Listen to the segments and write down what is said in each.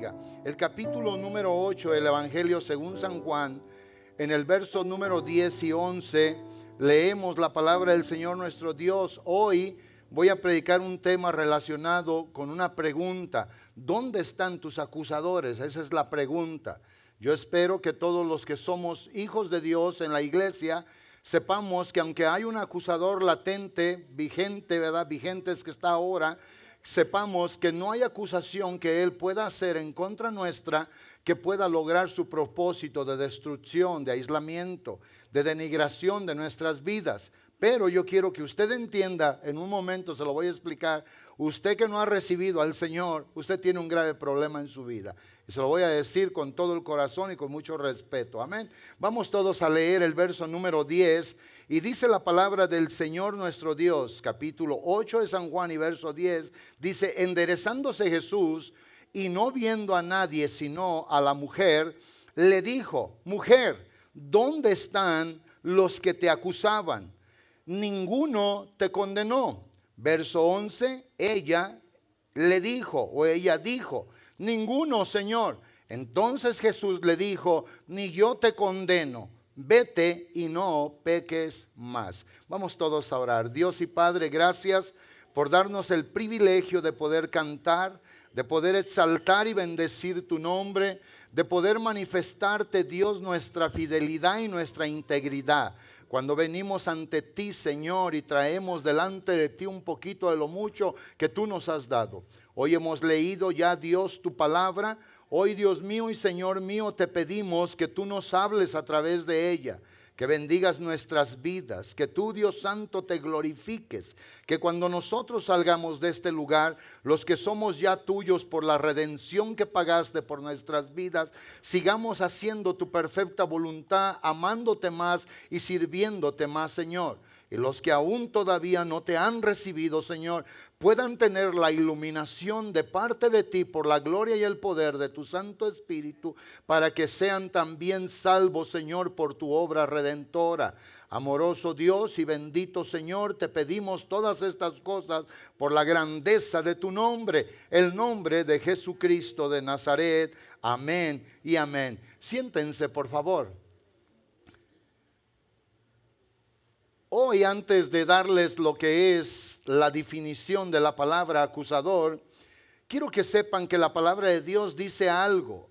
bendiga. El capítulo número 8 del Evangelio según San Juan, en el verso número 10 y 11, leemos la palabra del Señor nuestro Dios. Hoy voy a predicar un tema relacionado con una pregunta. ¿Dónde están tus acusadores? Esa es la pregunta. Yo espero que todos los que somos hijos de Dios en la iglesia sepamos que aunque hay un acusador latente, vigente, ¿verdad? Vigentes que está ahora, sepamos que no hay acusación que Él pueda hacer en contra nuestra que pueda lograr su propósito de destrucción, de aislamiento, de denigración de nuestras vidas. Pero yo quiero que usted entienda, en un momento se lo voy a explicar, usted que no ha recibido al Señor, usted tiene un grave problema en su vida. Y se lo voy a decir con todo el corazón y con mucho respeto. Amén. Vamos todos a leer el verso número 10 y dice la palabra del Señor nuestro Dios, capítulo 8 de San Juan y verso 10, dice: enderezándose Jesús y no viendo a nadie sino a la mujer, le dijo: mujer, ¿dónde están los que te acusaban? Ninguno te condenó. Verso 11, ella dijo, ninguno, Señor. Entonces Jesús le dijo: ni yo te condeno, vete y no peques más. Vamos todos a orar. Dios y Padre, gracias por darnos el privilegio de poder cantar, de poder exaltar y bendecir tu nombre, de poder manifestarte, Dios, nuestra fidelidad y nuestra integridad. Cuando venimos ante ti, Señor, y traemos delante de ti un poquito de lo mucho que tú nos has dado. Hoy hemos leído ya, Dios, tu palabra. Hoy, Dios mío y Señor mío, te pedimos que tú nos hables a través de ella, que bendigas nuestras vidas, que tú, Dios Santo, te glorifiques, que cuando nosotros salgamos de este lugar, los que somos ya tuyos por la redención que pagaste por nuestras vidas, sigamos haciendo tu perfecta voluntad, amándote más y sirviéndote más, Señor. Y los que aún todavía no te han recibido, Señor, puedan tener la iluminación de parte de ti por la gloria y el poder de tu Santo Espíritu, para que sean también salvos, Señor, por tu obra redentora. Amoroso Dios y bendito Señor, te pedimos todas estas cosas por la grandeza de tu nombre, el nombre de Jesucristo de Nazaret. Amén y amén. Siéntense, por favor. Hoy, antes de darles lo que es la definición de la palabra acusador, quiero que sepan que la palabra de Dios dice algo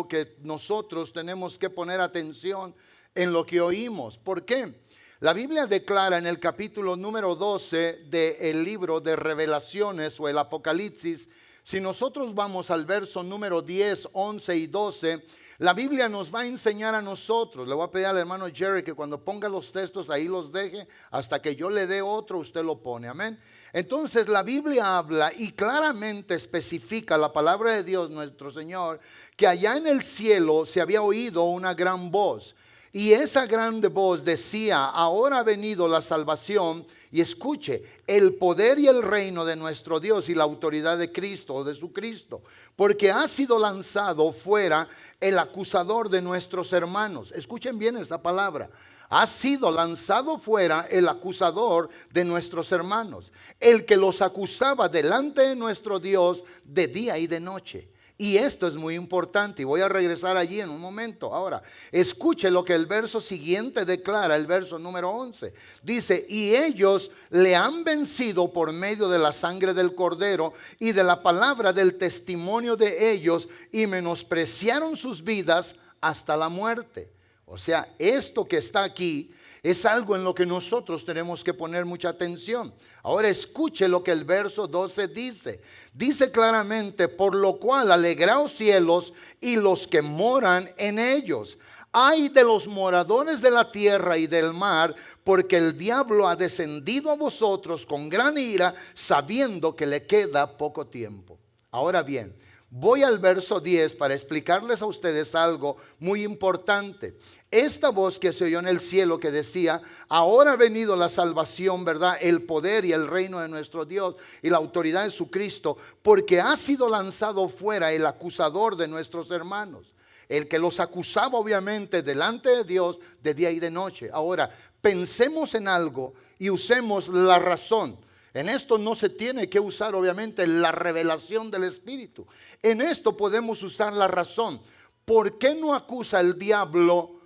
que nosotros tenemos que poner atención en lo que oímos. ¿Por qué? La Biblia declara en el capítulo número 12 del libro de Revelaciones o el Apocalipsis, si nosotros vamos al verso número 10, 11 y 12, la Biblia nos va a enseñar a nosotros. Le voy a pedir al hermano Jerry que cuando ponga los textos ahí los deje, hasta que yo le dé otro, usted lo pone, amén. Entonces la Biblia habla y claramente especifica la palabra de Dios nuestro Señor, que allá en el cielo se había oído una gran voz. Y esa grande voz decía: ahora ha venido la salvación, y escuche, el poder y el reino de nuestro Dios y la autoridad de Cristo o de su Cristo, porque ha sido lanzado fuera el acusador de nuestros hermanos. Escuchen bien esta palabra: ha sido lanzado fuera el acusador de nuestros hermanos, el que los acusaba delante de nuestro Dios de día y de noche. Y esto es muy importante y voy a regresar allí en un momento. Ahora, escuche lo que el verso siguiente declara, el verso número 11. Dice: y ellos le han vencido por medio de la sangre del Cordero y de la palabra del testimonio de ellos, y menospreciaron sus vidas hasta la muerte. O sea, esto que está aquí es algo en lo que nosotros tenemos que poner mucha atención. Ahora escuche lo que el verso 12 dice. Dice claramente: por lo cual alegraos cielos y los que moran en ellos. Ay de los moradores de la tierra y del mar, porque el diablo ha descendido a vosotros con gran ira, sabiendo que le queda poco tiempo. Ahora bien, voy al verso 10 para explicarles a ustedes algo muy importante. Esta voz que se oyó en el cielo que decía: ahora ha venido la salvación, ¿verdad? El poder y el reino de nuestro Dios y la autoridad de su Cristo, porque ha sido lanzado fuera el acusador de nuestros hermanos. El que los acusaba obviamente delante de Dios de día y de noche. Ahora, pensemos en algo y usemos la razón. En esto no se tiene que usar obviamente la revelación del Espíritu. En esto podemos usar la razón. ¿Por qué no acusa el diablo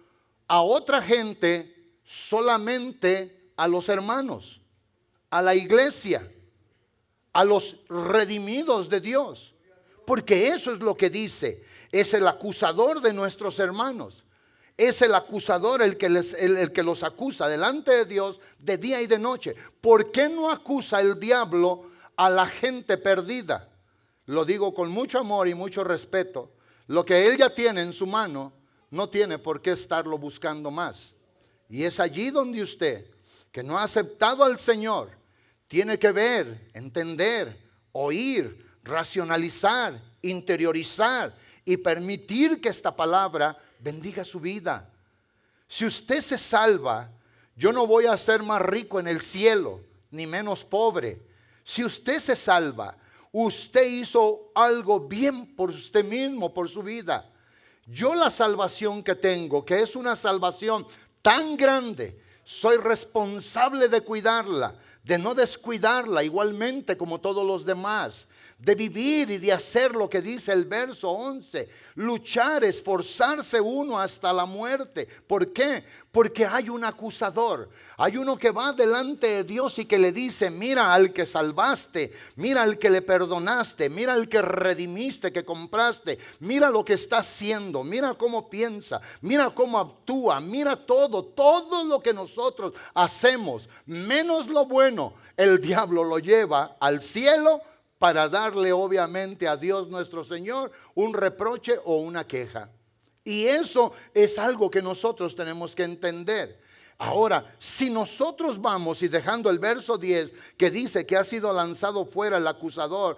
a otra gente, solamente a los hermanos, a la iglesia, a los redimidos de Dios? Porque eso es lo que dice. Es el acusador de nuestros hermanos. Es el acusador el que los acusa delante de Dios de día y de noche. ¿Por qué no acusa el diablo a la gente perdida? Lo digo con mucho amor y mucho respeto. Lo que él ya tiene en su mano, no tiene por qué estarlo buscando más. Y es allí donde usted, que no ha aceptado al Señor, tiene que ver, entender, oír, racionalizar, interiorizar y permitir que esta palabra bendiga su vida. Si usted se salva, yo no voy a ser más rico en el cielo, ni menos pobre. Si usted se salva, usted hizo algo bien por usted mismo, por su vida. Yo la salvación que tengo, que es una salvación tan grande, soy responsable de cuidarla, de no descuidarla igualmente como todos los demás, de vivir y de hacer lo que dice el verso 11, luchar, esforzarse uno hasta la muerte. ¿Por qué? Porque hay un acusador, hay uno que va delante de Dios y que le dice: mira al que salvaste, mira al que le perdonaste, mira al que redimiste, que compraste, mira lo que está haciendo, mira cómo piensa, mira cómo actúa, mira todo lo que nosotros hacemos, menos lo bueno, el diablo lo lleva al cielo para darle obviamente a Dios nuestro Señor un reproche o una queja. Y eso es algo que nosotros tenemos que entender. Ahora, si nosotros vamos y dejando el verso 10 que dice que ha sido lanzado fuera el acusador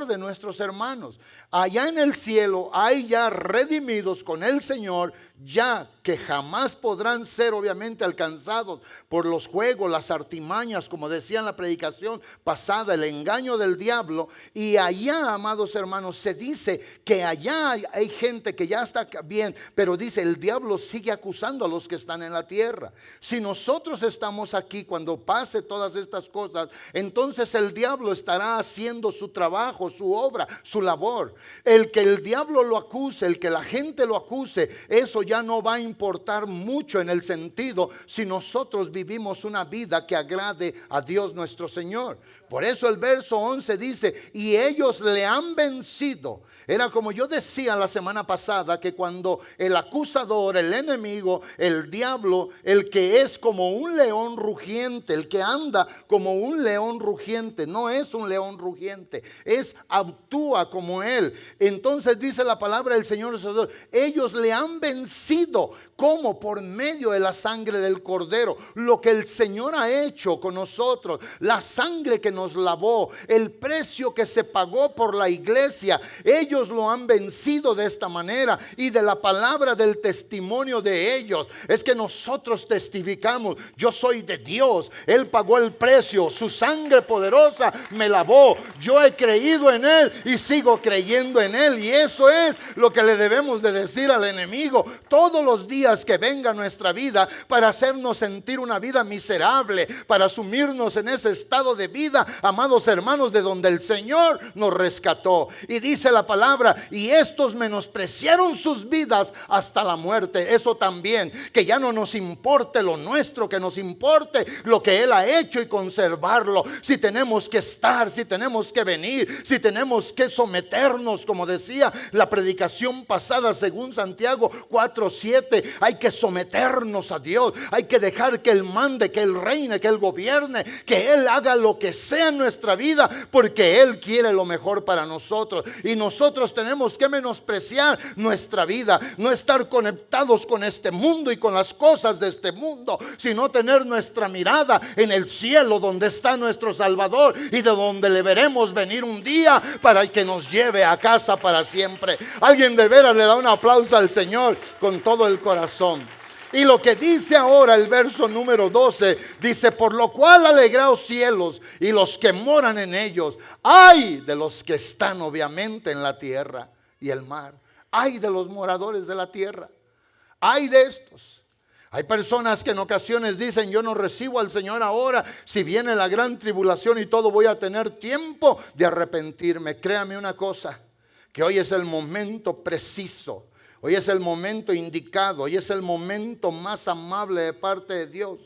de nuestros hermanos, allá en el cielo hay ya redimidos con el Señor, ya que jamás podrán ser obviamente alcanzados por los juegos, las artimañas, como decía en la predicación pasada, el engaño del diablo. Y allá, amados hermanos, se dice que allá hay gente que ya está bien, pero dice, el diablo sigue acusando a los que están en la tierra. Si nosotros estamos aquí cuando pase todas estas cosas, entonces el diablo estará haciendo su trabajo, su obra, su labor. El que el diablo lo acuse, el que la gente lo acuse, eso ya no va a importar mucho en el sentido si nosotros vivimos una vida que agrade a Dios nuestro Señor. Por eso el verso 11 dice, y ellos le han vencido. Era como yo decía la semana pasada, que cuando el acusador, el enemigo, el diablo, el que es como un león rugiente, el que anda como un león rugiente, no es un león rugiente, actúa como él. Entonces dice la palabra del Señor, ellos le han vencido. ¿Cómo? Por medio de la sangre del Cordero. Lo que el Señor ha hecho con nosotros, la sangre que nos lavó, el precio que se pagó por la iglesia, ellos lo han vencido de esta manera. Y de la palabra del testimonio de ellos es que nosotros testificamos: yo soy de Dios, Él pagó el precio, su sangre poderosa me lavó, yo he creído en Él y sigo creyendo en Él. Y eso es lo que le debemos de decir al enemigo todos los días que venga a nuestra vida, para hacernos sentir una vida miserable, para sumirnos en ese estado de vida, amados hermanos, de donde el Señor nos rescató. Y dice la palabra, y estos menospreciaron sus vidas hasta la muerte. Eso también, que ya no nos importe lo nuestro, que nos importe lo que Él ha hecho y conservarlo. Si tenemos que estar, si tenemos que venir, si tenemos que someternos, como decía la predicación pasada según Santiago 4:7, hay que someternos a Dios, hay que dejar que Él mande, que Él reine, que Él gobierne, que Él haga lo que sea en nuestra vida, porque Él quiere lo mejor para nosotros. Y nosotros tenemos que menospreciar nuestra vida, no estar conectados con este mundo y con las cosas de este mundo, sino tener nuestra mirada en el cielo, donde está nuestro Salvador y de donde le veremos venir un día para que nos lleve a casa para siempre. Alguien de veras le da un aplauso al Señor con todo el corazón. Y lo que dice ahora el verso número 12, dice: por lo cual alegraos cielos y los que moran en ellos. Ay de los que están obviamente en la tierra y el mar. Ay de los moradores de la tierra. Ay de estos. Hay personas que en ocasiones dicen: yo no recibo al Señor ahora, si viene la gran tribulación y todo, voy a tener tiempo de arrepentirme. Créame una cosa, que hoy es el momento preciso, hoy es el momento indicado, hoy es el momento más amable de parte de Dios.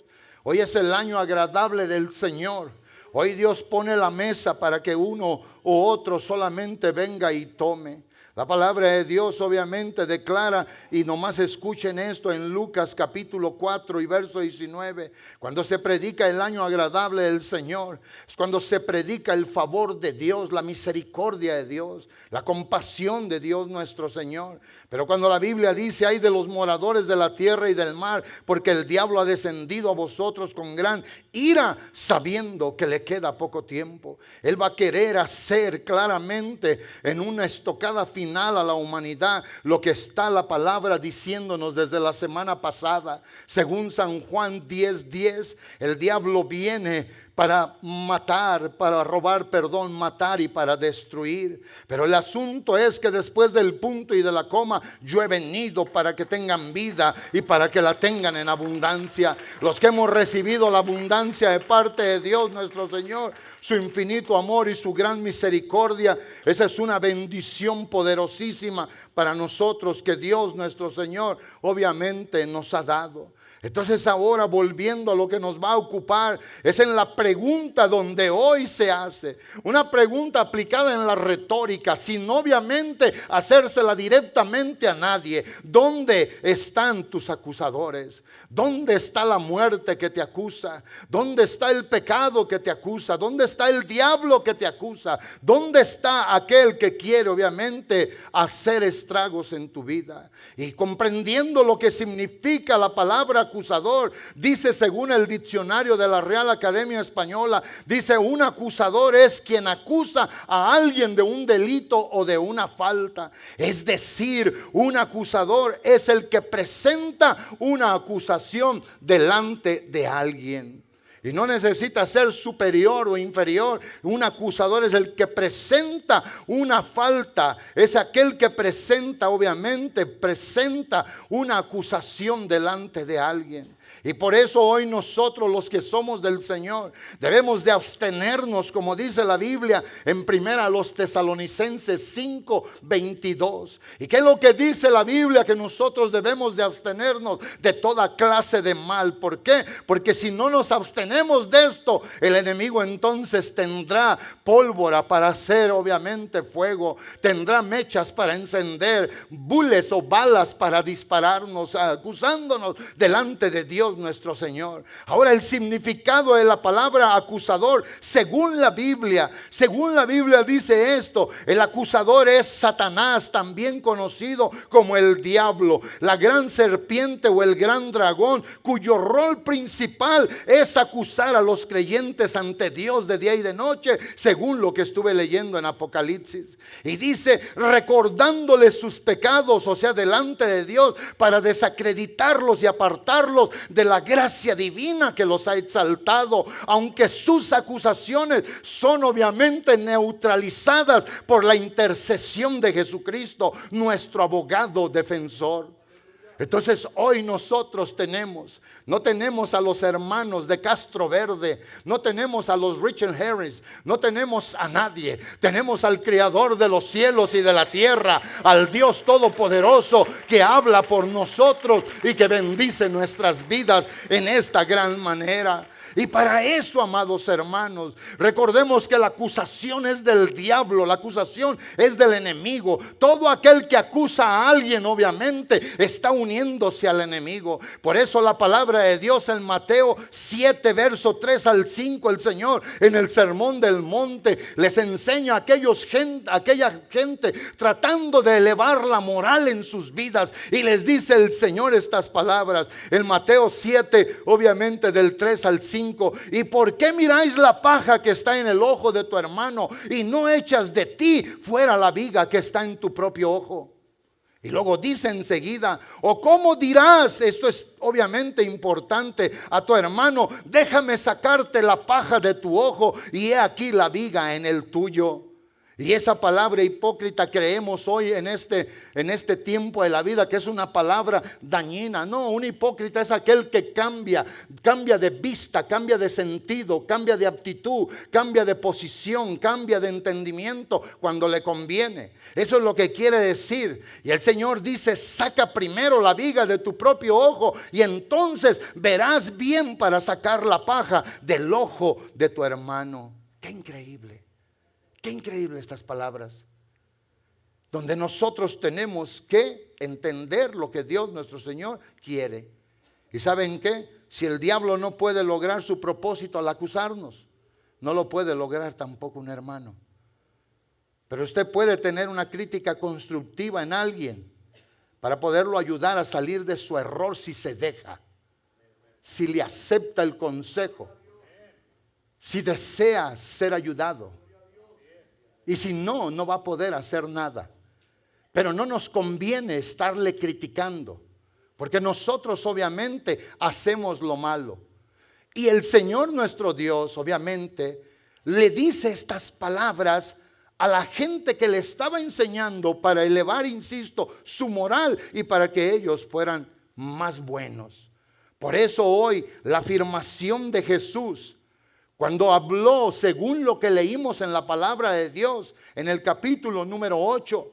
Hoy es el año agradable del Señor. Hoy Dios pone la mesa para que uno u otro solamente venga y tome. La palabra de Dios obviamente declara, y nomás escuchen esto en Lucas capítulo 4 y verso 19, cuando se predica el año agradable del Señor, es cuando se predica el favor de Dios, la misericordia de Dios, la compasión de Dios nuestro Señor. Pero cuando la Biblia dice: ay de los moradores de la tierra y del mar, porque el diablo ha descendido a vosotros con gran ira, sabiendo que le queda poco tiempo. Él va a querer hacer claramente en una estocada final a la humanidad lo que está la palabra diciéndonos desde la semana pasada. Según San Juan 10:10, el diablo viene para matar, para robar, matar y para destruir. Pero el asunto es que después del punto y de la coma, yo he venido para que tengan vida y para que la tengan en abundancia. Los que hemos recibido la abundancia de parte de Dios nuestro Señor, su infinito amor y su gran misericordia, esa es una bendición poderosísima para nosotros que Dios nuestro Señor obviamente nos ha dado. Entonces ahora, volviendo a lo que nos va a ocupar, es en la pregunta donde hoy se hace. Una pregunta aplicada en la retórica, sin obviamente hacérsela directamente a nadie. ¿Dónde están tus acusadores? ¿Dónde está la muerte que te acusa? ¿Dónde está el pecado que te acusa? ¿Dónde está el diablo que te acusa? ¿Dónde está aquel que quiere obviamente hacer estragos en tu vida? Y comprendiendo lo que significa la palabra acusador, dice según el diccionario de la Real Academia Española, dice: un acusador es quien acusa a alguien de un delito o de una falta. Es decir, un acusador es el que presenta una acusación delante de alguien. Y no necesita ser superior o inferior. Un acusador es el que presenta una falta. Es aquel que presenta, obviamente, presenta una acusación delante de alguien. Y por eso hoy nosotros, los que somos del Señor, debemos de abstenernos, como dice la Biblia en primera a los Tesalonicenses 5:22. ¿Y qué es lo que dice la Biblia? Que nosotros debemos de abstenernos de toda clase de mal. ¿Por qué? Porque si no nos abstenemos de esto, el enemigo entonces tendrá pólvora para hacer obviamente fuego, tendrá mechas para encender, bules o balas para dispararnos, acusándonos delante de Dios nuestro Señor. Ahora, el significado de la palabra acusador, según la Biblia dice esto: el acusador es Satanás, también conocido como el diablo, la gran serpiente o el gran dragón, cuyo rol principal es acusar a los creyentes ante Dios de día y de noche, según lo que estuve leyendo en Apocalipsis. Y dice, recordándoles sus pecados, o sea, delante de Dios, para desacreditarlos y apartarlos de la gracia divina que los ha exaltado, aunque sus acusaciones son obviamente neutralizadas por la intercesión de Jesucristo, nuestro abogado defensor. Entonces hoy nosotros no tenemos a los hermanos de Castro Verde, no tenemos a los Richard Harris, no tenemos a nadie. Tenemos al Creador de los cielos y de la tierra, al Dios Todopoderoso que habla por nosotros y que bendice nuestras vidas en esta gran manera. Y para eso, amados hermanos, recordemos que la acusación es del diablo, la acusación es del enemigo. Todo aquel que acusa a alguien obviamente está uniéndose al enemigo. Por eso la palabra de Dios en Mateo 7 verso 3 al 5, el Señor en el sermón del monte les enseña a aquella gente tratando de elevar la moral en sus vidas, y les dice el Señor estas palabras en Mateo 7 obviamente del 3 al 5. ¿Y por qué miráis la paja que está en el ojo de tu hermano y no echas de ti fuera la viga que está en tu propio ojo? Y luego dice enseguida, o cómo dirás, esto es obviamente importante, a tu hermano, déjame sacarte la paja de tu ojo y he aquí la viga en el tuyo. Y esa palabra hipócrita creemos hoy en este tiempo de la vida que es una palabra dañina. No, un hipócrita es aquel que cambia de vista, cambia de sentido, cambia de aptitud, cambia de posición, cambia de entendimiento cuando le conviene. Eso es lo que quiere decir. Y el Señor dice: saca primero la viga de tu propio ojo y entonces verás bien para sacar la paja del ojo de tu hermano. ¡Qué increíble! Qué increíble estas palabras, donde nosotros tenemos que entender lo que Dios nuestro Señor quiere. ¿Y saben qué? Si el diablo no puede lograr su propósito al acusarnos, no lo puede lograr tampoco un hermano. Pero usted puede tener una crítica constructiva en alguien para poderlo ayudar a salir de su error si se deja, si le acepta el consejo, si desea ser ayudado. Y si no, no va a poder hacer nada. Pero no nos conviene estarle criticando, porque nosotros obviamente hacemos lo malo. Y el Señor nuestro Dios obviamente le dice estas palabras a la gente que le estaba enseñando para elevar, insisto, su moral y para que ellos fueran más buenos. Por eso hoy la afirmación de Jesús, cuando habló según lo que leímos en la palabra de Dios, en el capítulo número 8,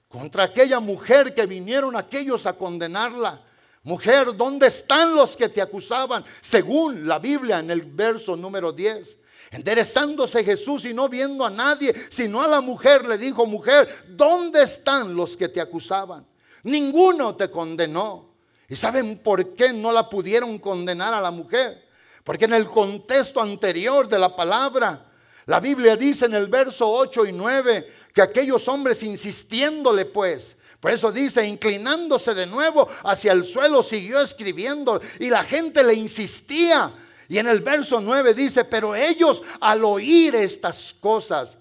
contra aquella mujer que vinieron aquellos a condenarla. Mujer, ¿dónde están los que te acusaban? Según la Biblia en el verso número 10. Enderezándose Jesús y no viendo a nadie, sino a la mujer, le dijo: mujer, ¿dónde están los que te acusaban? Ninguno te condenó. ¿Y saben por qué no la pudieron condenar a la mujer? Porque en el contexto anterior de la palabra, la Biblia dice en el verso 8 y 9 que aquellos hombres insistiéndole pues, por eso dice, inclinándose de nuevo hacia el suelo, siguió escribiendo y la gente le insistía. Y en el verso 9 dice: pero ellos al oír estas cosas,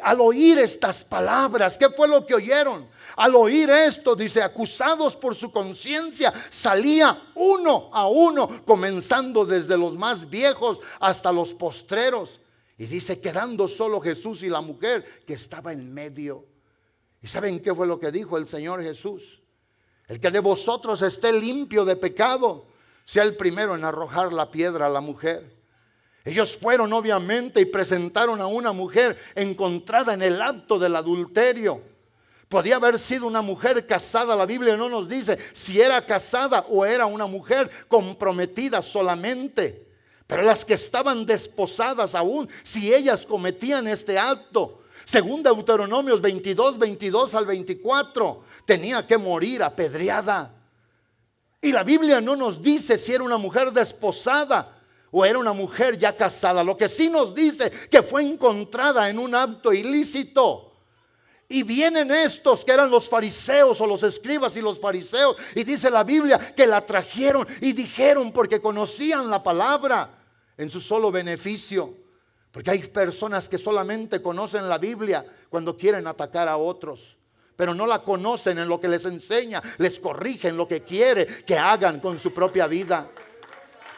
al oír estas palabras, ¿qué fue lo que oyeron? Al oír esto, dice, acusados por su conciencia, salía uno a uno, comenzando desde los más viejos hasta los postreros. Y dice, quedando solo Jesús y la mujer que estaba en medio. ¿Y saben qué fue lo que dijo el Señor Jesús? El que de vosotros esté limpio de pecado, sea el primero en arrojar la piedra a la mujer. Ellos fueron obviamente y presentaron a una mujer encontrada en el acto del adulterio. Podía haber sido una mujer casada. La Biblia no nos dice si era casada o era una mujer comprometida solamente. Pero las que estaban desposadas aún, si ellas cometían este acto, según Deuteronomios 22 al 24, tenía que morir apedreada. Y la Biblia no nos dice si era una mujer desposada o era una mujer ya casada. Lo que sí nos dice que fue encontrada en un acto ilícito. Y vienen estos que eran los fariseos o los escribas y los fariseos, y dice la Biblia que la trajeron y dijeron, porque conocían la palabra en su solo beneficio. Porque hay personas que solamente conocen la Biblia cuando quieren atacar a otros, pero no la conocen en lo que les enseña, les corrige en lo que quiere que hagan con su propia vida.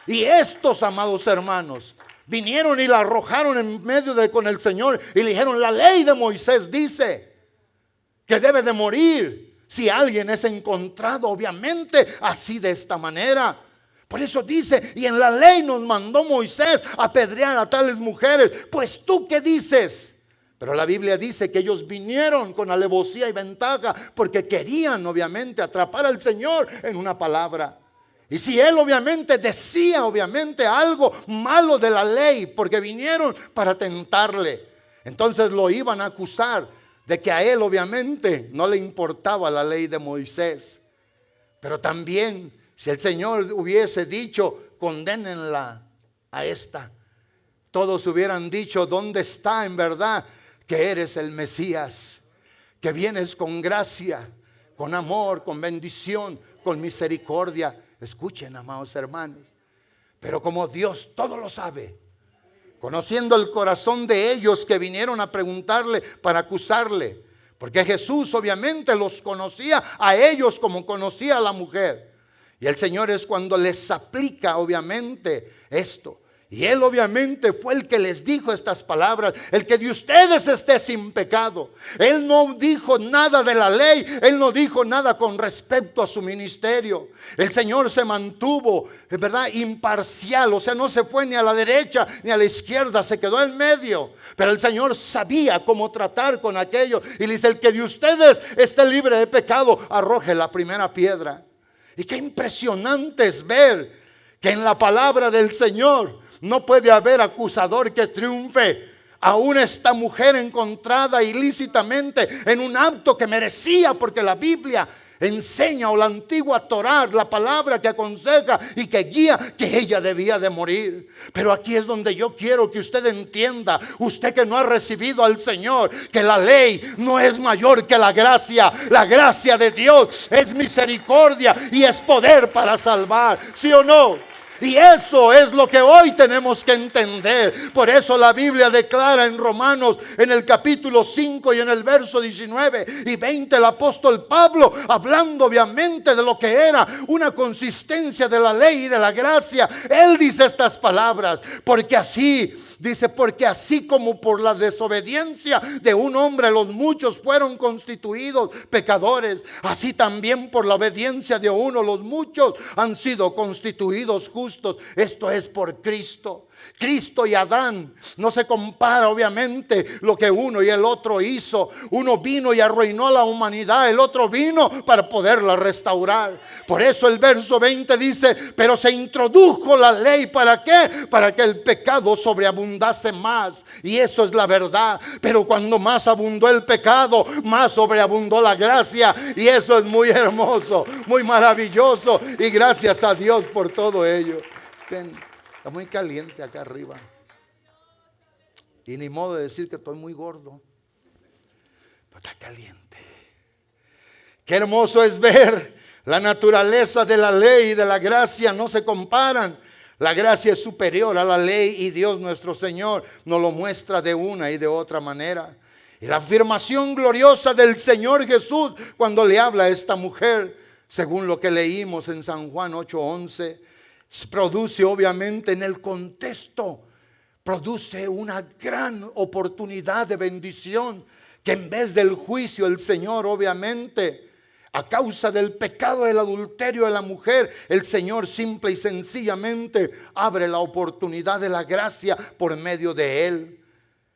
Y estos, amados hermanos, vinieron y la arrojaron en medio con el Señor y le dijeron: la ley de Moisés dice que debe de morir si alguien es encontrado, obviamente, así de esta manera. Por eso dice, y en la ley nos mandó Moisés a apedrear a tales mujeres. Pues tú, ¿qué dices? Pero la Biblia dice que ellos vinieron con alevosía y ventaja porque querían obviamente atrapar al Señor en una palabra. Y si Él obviamente decía obviamente algo malo de la ley, porque vinieron para tentarle, entonces lo iban a acusar de que a Él obviamente no le importaba la ley de Moisés. Pero también si el Señor hubiese dicho: condénenla a esta, todos hubieran dicho: ¿dónde está en verdad que eres el Mesías? Que vienes con gracia, con amor, con bendición, con misericordia. Escuchen, amados hermanos. Pero como Dios todo lo sabe, conociendo el corazón de ellos que vinieron a preguntarle para acusarle, porque Jesús obviamente los conocía a ellos como conocía a la mujer. Y el Señor es cuando les aplica obviamente esto. Y él obviamente fue el que les dijo estas palabras: el que de ustedes esté sin pecado. Él no dijo nada de la ley, él no dijo nada con respecto a su ministerio. El Señor se mantuvo, ¿verdad?, imparcial, o sea, no se fue ni a la derecha ni a la izquierda, se quedó en medio. Pero el Señor sabía cómo tratar con aquello y le dice: el que de ustedes esté libre de pecado, arroje la primera piedra. Y qué impresionante es ver que en la palabra del Señor no puede haber acusador que triunfe. Aún esta mujer encontrada ilícitamente en un acto que merecía, porque la Biblia enseña, o la antigua Torá, la palabra que aconseja y que guía, que ella debía de morir. Pero aquí es donde yo quiero que usted entienda, usted que no ha recibido al Señor, que la ley no es mayor que la gracia. La gracia de Dios es misericordia y es poder para salvar, ¿sí o no? Y eso es lo que hoy tenemos que entender. Por eso la Biblia declara en Romanos, en el capítulo 5 y en el verso 19 y 20, el apóstol Pablo, hablando obviamente de lo que era una consistencia de la ley y de la gracia, él dice estas palabras: porque así, dice, porque así como por la desobediencia de un hombre los muchos fueron constituidos pecadores, así también por la obediencia de uno los muchos han sido constituidos justos. Esto es por Cristo. Cristo y Adán no se compara obviamente lo que uno y el otro hizo. Uno vino y arruinó a la humanidad, el otro vino para poderla restaurar. Por eso el verso 20 dice: pero se introdujo la ley, ¿para qué? Para que el pecado sobreabundase más. Y eso es la verdad. Pero cuando más abundó el pecado, más sobreabundó la gracia. Y eso es muy hermoso, muy maravilloso. Y gracias a Dios por todo ello. Está muy caliente acá arriba. Y ni modo de decir que estoy muy gordo, pero está caliente. Qué hermoso es ver la naturaleza de la ley y de la gracia. No se comparan. La gracia es superior a la ley y Dios nuestro Señor nos lo muestra de una y de otra manera. Y la afirmación gloriosa del Señor Jesús cuando le habla a esta mujer, según lo que leímos en San Juan 8:11, produce obviamente en el contexto, produce una gran oportunidad de bendición, que en vez del juicio el Señor obviamente, a causa del pecado del adulterio de la mujer, el Señor simple y sencillamente abre la oportunidad de la gracia por medio de él.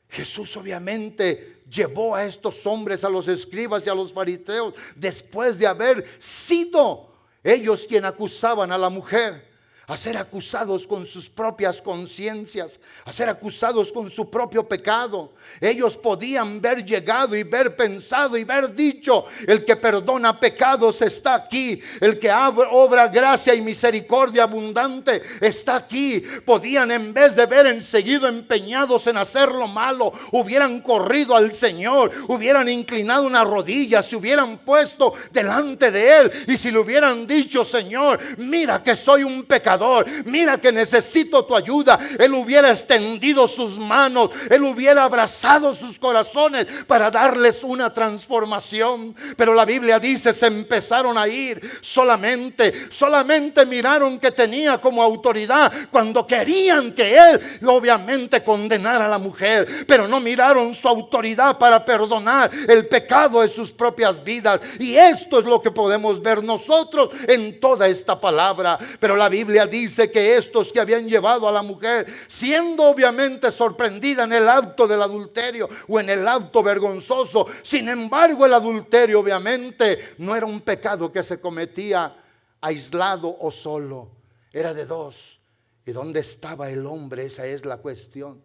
Jesús obviamente llevó a estos hombres, a los escribas y a los fariseos, después de haber sido ellos quienes acusaban a la mujer, a ser acusados con sus propias conciencias, a ser acusados con su propio pecado. Ellos podían ver llegado y ver pensado y ver dicho: el que perdona pecados está aquí, el que obra gracia y misericordia abundante está aquí. Podían, en vez de ver enseguida empeñados en hacer lo malo, hubieran corrido al Señor, hubieran inclinado una rodilla, se hubieran puesto delante de él y si le hubieran dicho: Señor, mira que soy un pecador, mira que necesito tu ayuda, él hubiera extendido sus manos, él hubiera abrazado sus corazones para darles una transformación. Pero la Biblia dice: se empezaron a ir, solamente miraron que tenía como autoridad cuando querían que él obviamente condenara a la mujer, pero no miraron su autoridad para perdonar el pecado de sus propias vidas. Y esto es lo que podemos ver nosotros en toda esta palabra. Pero la Biblia dice que estos que habían llevado a la mujer, siendo obviamente sorprendida en el acto del adulterio o en el acto vergonzoso, sin embargo el adulterio obviamente no era un pecado que se cometía aislado o solo, era de dos. ¿Y dónde estaba el hombre? Esa es la cuestión.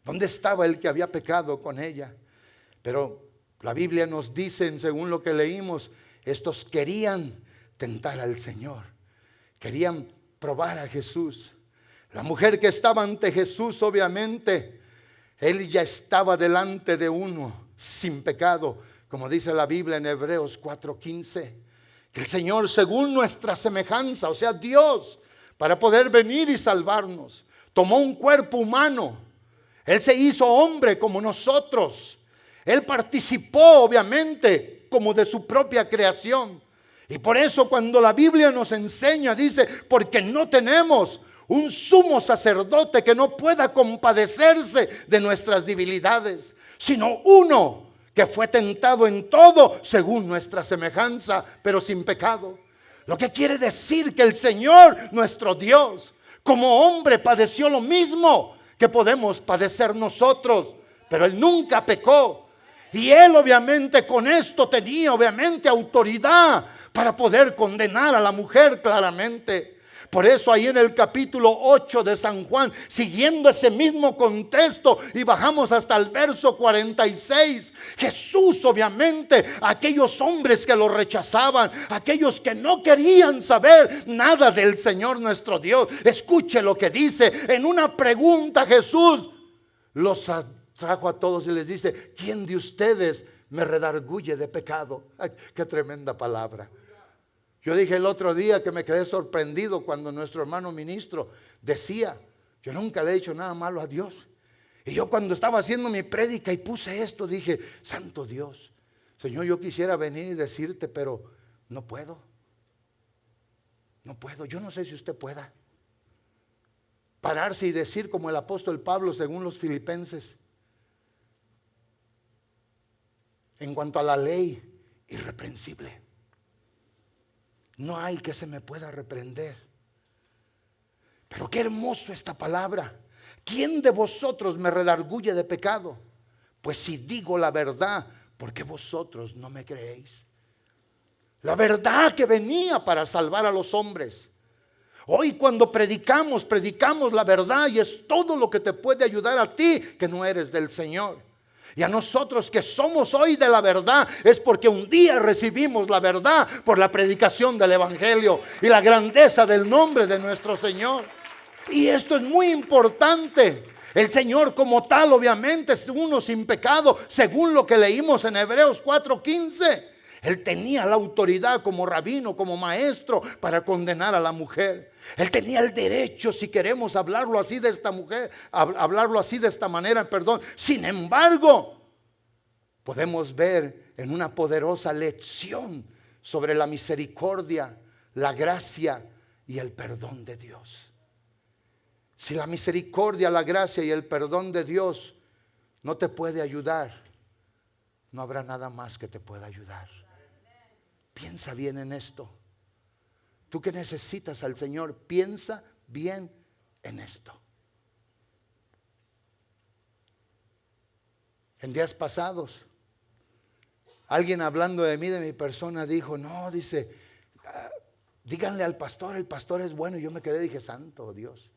¿Dónde estaba el que había pecado con ella? Pero la Biblia nos dice, según lo que leímos, estos querían tentar al Señor, querían probar a Jesús. La mujer que estaba ante Jesús, obviamente, él ya estaba delante de uno sin pecado, como dice la Biblia en Hebreos 4:15, que el Señor, según nuestra semejanza, o sea Dios, para poder venir y salvarnos, tomó un cuerpo humano. Él se hizo hombre como nosotros. Él participó obviamente como de su propia creación. Y por eso cuando la Biblia nos enseña, dice: porque no tenemos un sumo sacerdote que no pueda compadecerse de nuestras debilidades, sino uno que fue tentado en todo según nuestra semejanza, pero sin pecado. Lo que quiere decir que el Señor, nuestro Dios, como hombre padeció lo mismo que podemos padecer nosotros, pero Él nunca pecó. Y Él obviamente con esto tenía obviamente autoridad para poder condenar a la mujer claramente. Por eso ahí en el capítulo 8 de San Juan, siguiendo ese mismo contexto, y bajamos hasta el verso 46, Jesús obviamente, aquellos hombres que lo rechazaban, aquellos que no querían saber nada del Señor nuestro Dios, escuche lo que dice. En una pregunta Jesús los trajo a todos y les dice: ¿quién de ustedes me redarguye de pecado? Ay, qué tremenda palabra. Yo dije el otro día que me quedé sorprendido cuando nuestro hermano ministro decía: yo nunca le he dicho nada malo a Dios. Y yo cuando estaba haciendo mi prédica y puse esto, dije: santo Dios, Señor, yo quisiera venir y decirte, pero no puedo. No puedo, yo no sé si usted pueda pararse y decir como el apóstol Pablo según los Filipenses, en cuanto a la ley, irreprensible. No hay que se me pueda reprender. Pero qué hermoso esta palabra. ¿Quién de vosotros me redarguye de pecado? Pues si digo la verdad, ¿por qué vosotros no me creéis? La verdad que venía para salvar a los hombres. Hoy cuando predicamos la verdad, y es todo lo que te puede ayudar a ti que no eres del Señor. Y a nosotros que somos hoy de la verdad, es porque un día recibimos la verdad por la predicación del Evangelio y la grandeza del nombre de nuestro Señor. Y esto es muy importante. El Señor como tal obviamente es uno sin pecado, según lo que leímos en Hebreos 4:15. Él tenía la autoridad como rabino, como maestro, para condenar a la mujer. Él tenía el derecho, si queremos hablarlo así de esta mujer, hablarlo así de esta manera, perdón. Sin embargo, podemos ver en una poderosa lección sobre la misericordia, la gracia y el perdón de Dios. Si la misericordia, la gracia y el perdón de Dios no te puede ayudar, no habrá nada más que te pueda ayudar. Piensa bien en esto. Tú que necesitas al Señor, piensa bien en esto. En días pasados, alguien hablando de mí, de mi persona, dijo: no, dice, díganle al pastor, el pastor es bueno. Y yo me quedé, dije: santo Dios,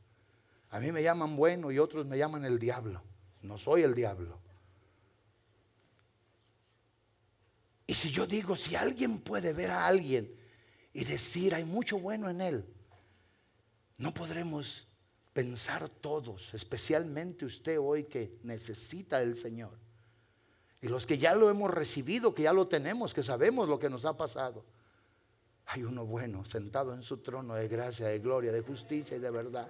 a mí me llaman bueno y otros me llaman el diablo. No soy el diablo. Y si yo digo, si alguien puede ver a alguien y decir hay mucho bueno en él, no podremos pensar todos, especialmente usted hoy que necesita del Señor, y los que ya lo hemos recibido, que ya lo tenemos, que sabemos lo que nos ha pasado. Hay uno bueno sentado en su trono de gracia, de gloria, de justicia y de verdad.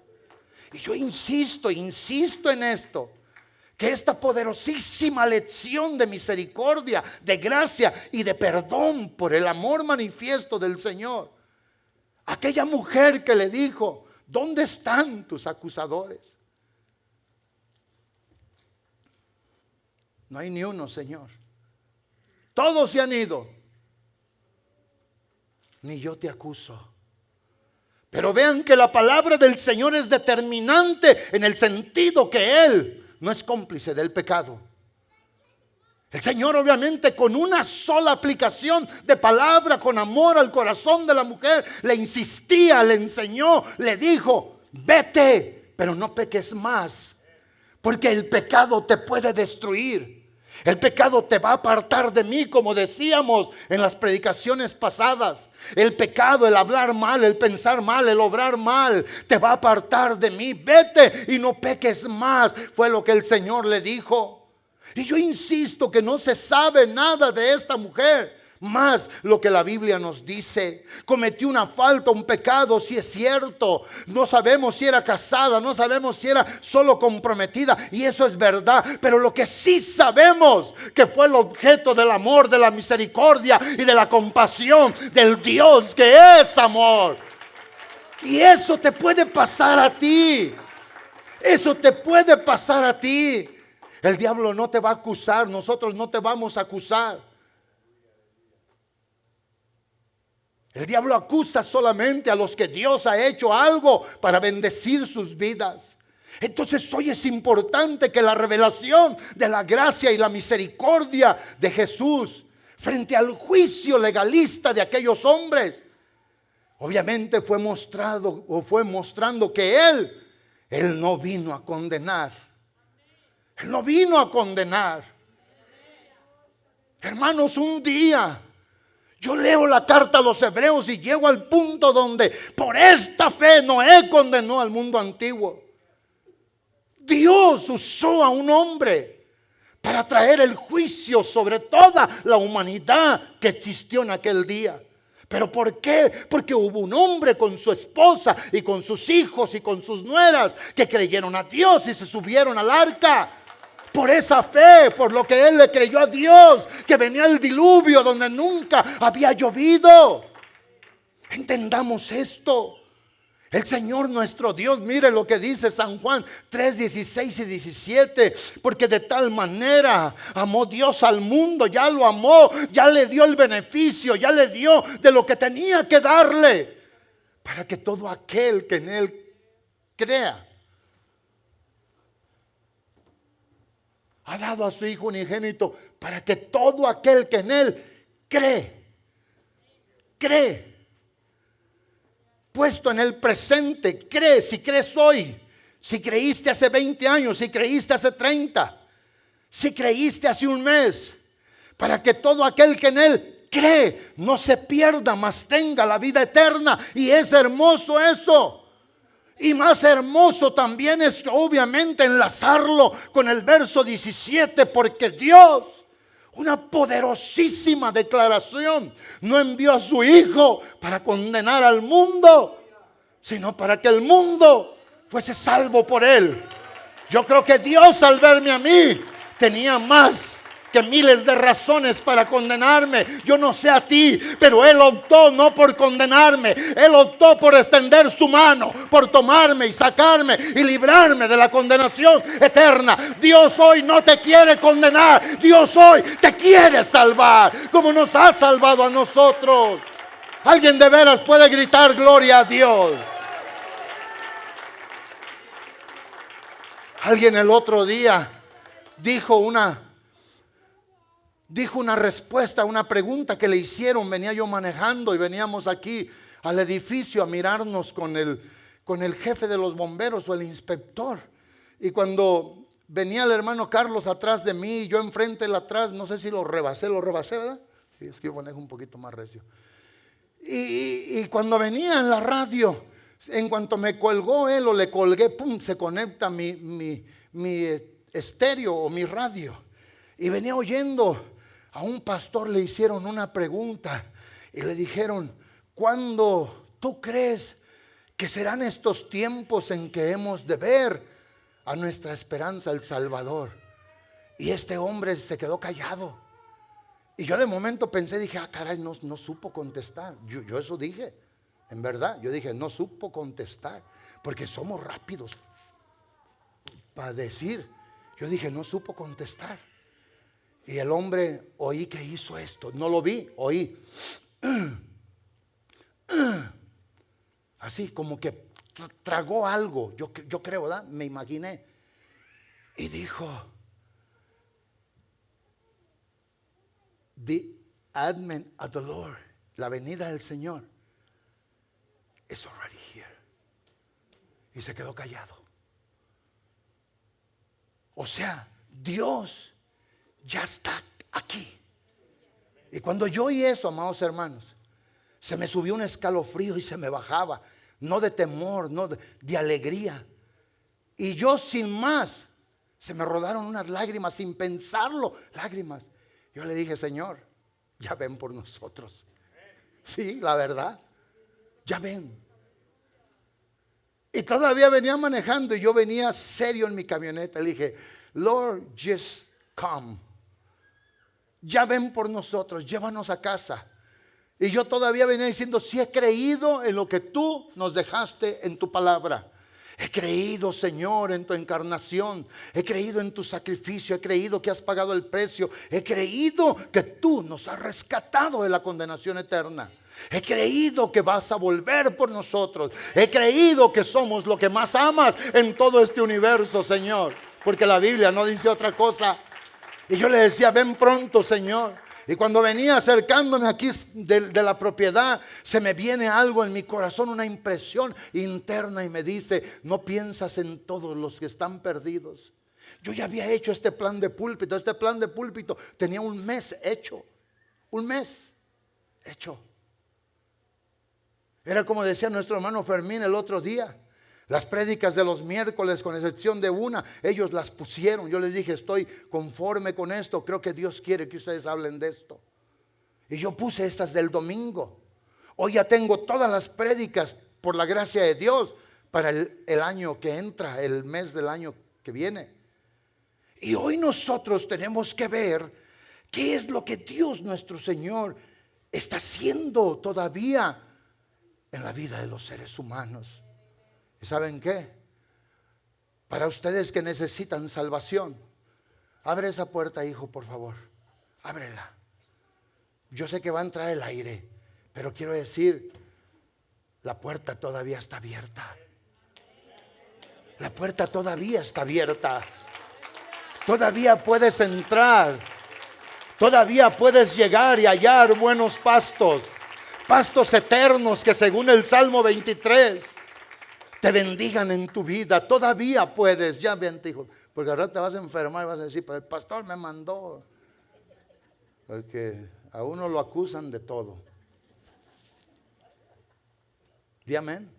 Y yo insisto en esto, que esta poderosísima lección de misericordia, de gracia y de perdón por el amor manifiesto del Señor. Aquella mujer que le dijo: ¿dónde están tus acusadores? No hay ni uno, Señor. Todos se han ido. Ni yo te acuso. Pero vean que la palabra del Señor es determinante en el sentido que Él no es cómplice del pecado. El Señor obviamente con una sola aplicación de palabra, con amor al corazón de la mujer, le insistía, le enseñó, le dijo: vete, pero no peques más, porque el pecado te puede destruir. El pecado te va a apartar de mí, como decíamos en las predicaciones pasadas. El pecado, el hablar mal, el pensar mal, el obrar mal, te va a apartar de mí. Vete y no peques más, fue lo que el Señor le dijo. Y yo insisto que no se sabe nada de esta mujer, más lo que la Biblia nos dice. Cometió una falta, un pecado, si es cierto. No sabemos si era casada, no sabemos si era solo comprometida, y eso es verdad. Pero lo que sí sabemos, que fue el objeto del amor, de la misericordia y de la compasión del Dios que es amor. Y eso te puede pasar a ti. Eso te puede pasar a ti. El diablo no te va a acusar, nosotros no te vamos a acusar. El diablo acusa solamente a los que Dios ha hecho algo para bendecir sus vidas. Entonces hoy es importante que la revelación de la gracia y la misericordia de Jesús frente al juicio legalista de aquellos hombres, obviamente fue mostrando que Él no vino a condenar. Él no vino a condenar. Hermanos, un día yo leo la carta a los hebreos y llego al punto donde por esta fe Noé condenó al mundo antiguo. Dios usó a un hombre para traer el juicio sobre toda la humanidad que existió en aquel día. ¿Pero por qué? Porque hubo un hombre con su esposa y con sus hijos y con sus nueras que creyeron a Dios y se subieron al arca. Por esa fe, por lo que él le creyó a Dios, que venía el diluvio donde nunca había llovido. Entendamos esto. El Señor nuestro Dios, mire lo que dice San Juan 3, 16 y 17. Porque de tal manera amó Dios al mundo, ya lo amó, ya le dio el beneficio, ya le dio de lo que tenía que darle. Para que todo aquel que en Él crea, ha dado a su Hijo unigénito para que todo aquel que en Él cree, puesto en el presente, cree. Si crees hoy, si creíste hace 20 años, si creíste hace 30, si creíste hace un mes, para que todo aquel que en Él cree no se pierda, mas tenga la vida eterna. Y es hermoso eso. Y más hermoso también es obviamente enlazarlo con el verso 17, porque Dios, una poderosísima declaración, no envió a su Hijo para condenar al mundo, sino para que el mundo fuese salvo por Él. Yo creo que Dios, al verme a mí, tenía más que miles de razones para condenarme. Yo no sé a ti, pero Él optó no por condenarme. Él optó por extender su mano, por tomarme y sacarme y librarme de la condenación eterna. Dios hoy no te quiere condenar. Dios hoy te quiere salvar, como nos ha salvado a nosotros. Alguien de veras puede gritar gloria a Dios. Alguien el otro día dijo una respuesta a una pregunta que le hicieron. Venía yo manejando y veníamos aquí al edificio a mirarnos con el jefe de los bomberos o el inspector. Y cuando venía el hermano Carlos atrás de mí, yo enfrente él atrás, no sé si lo rebasé, ¿verdad? Sí, es que yo manejo un poquito más recio. Y cuando venía en la radio, en cuanto me colgó él o le colgué, pum, se conecta mi estéreo o mi radio. Y venía oyendo. A un pastor le hicieron una pregunta y le dijeron: ¿cuándo tú crees que serán estos tiempos en que hemos de ver a nuestra esperanza, el Salvador? Y este hombre se quedó callado. Y yo de momento pensé, dije, caray, no supo contestar. Yo eso dije, en verdad, yo dije, no supo contestar, porque somos rápidos para decir. Yo dije, no supo contestar. Y el hombre, oí que hizo esto. No lo vi, oí. Así como que tragó algo. Yo creo, ¿verdad? Me imaginé. Y dijo: The advent of the Lord, la venida del Señor, is already here. Y se quedó callado. O sea, Dios ya está aquí. Y cuando yo oí eso, amados hermanos, se me subió un escalofrío y se me bajaba. No de temor, no de alegría. Y yo sin más, se me rodaron unas lágrimas sin pensarlo, lágrimas. Yo le dije: Señor, ya ven por nosotros. Sí, la verdad, ya ven. Y todavía venía manejando y yo venía serio en mi camioneta. Le dije: Lord, just come. Ya ven por nosotros, llévanos a casa. Y yo todavía venía diciendo, sí he creído en lo que tú nos dejaste en tu palabra. He creído, Señor, en tu encarnación. He creído en tu sacrificio. He creído que has pagado el precio. He creído que tú nos has rescatado de la condenación eterna. He creído que vas a volver por nosotros. He creído que somos lo que más amas en todo este universo, Señor. Porque la Biblia no dice otra cosa. Y yo le decía, ven pronto, Señor. Y cuando venía acercándome aquí de la propiedad, se me viene algo en mi corazón, una impresión interna y me dice, no piensas en todos los que están perdidos. Yo ya había hecho este plan de púlpito. Este plan de púlpito tenía un mes hecho. Un mes hecho. Era como decía nuestro hermano Fermín el otro día. Las prédicas de los miércoles, con excepción de una, ellos las pusieron. Yo les dije, estoy conforme con esto. Creo que Dios quiere que ustedes hablen de esto. Y yo puse estas del domingo. Hoy ya tengo todas las prédicas, por la gracia de Dios, para el año que entra, el mes del año que viene. Y hoy nosotros tenemos que ver qué es lo que Dios nuestro Señor está haciendo todavía en la vida de los seres humanos. ¿Y saben qué? Para ustedes que necesitan salvación, abre esa puerta, hijo, por favor. Ábrela. Yo sé que va a entrar el aire, pero quiero decir, la puerta todavía está abierta. La puerta todavía está abierta. Todavía puedes entrar. Todavía puedes llegar y hallar buenos pastos. Pastos eternos que según el Salmo 23 te bendigan en tu vida. Todavía puedes. Ya vente, hijo, porque ahora te vas a enfermar y vas a decir, pero el pastor me mandó. Porque a uno lo acusan de todo. ¿Di amén?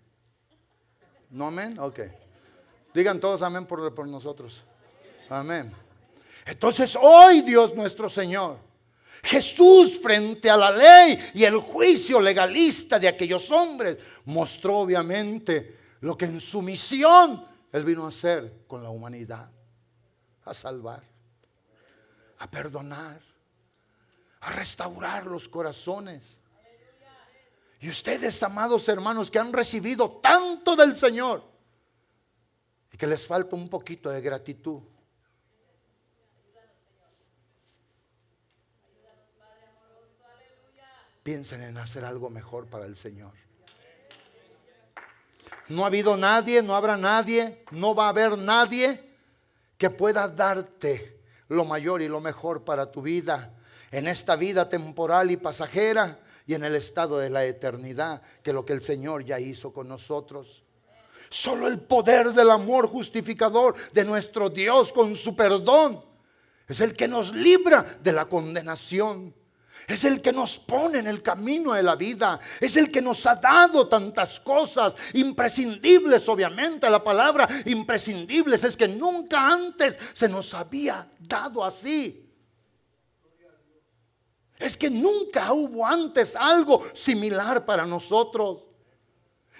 ¿No amén? Ok. Digan todos amén por nosotros. Amén. Entonces hoy Dios nuestro Señor, Jesús frente a la ley y el juicio legalista de aquellos hombres, mostró obviamente lo que en su misión Él vino a hacer con la humanidad. A salvar, a perdonar, a restaurar los corazones. Y ustedes, amados hermanos, que han recibido tanto del Señor y que les falta un poquito de gratitud, piensen en hacer algo mejor para el Señor. No ha habido nadie, no habrá nadie, no va a haber nadie que pueda darte lo mayor y lo mejor para tu vida, en esta vida temporal y pasajera y en el estado de la eternidad, que lo que el Señor ya hizo con nosotros. Solo el poder del amor justificador de nuestro Dios con su perdón es el que nos libra de la condenación. Es el que nos pone en el camino de la vida. Es el que nos ha dado tantas cosas imprescindibles. Obviamente la palabra imprescindibles es que nunca antes se nos había dado así. Es que nunca hubo antes algo similar para nosotros.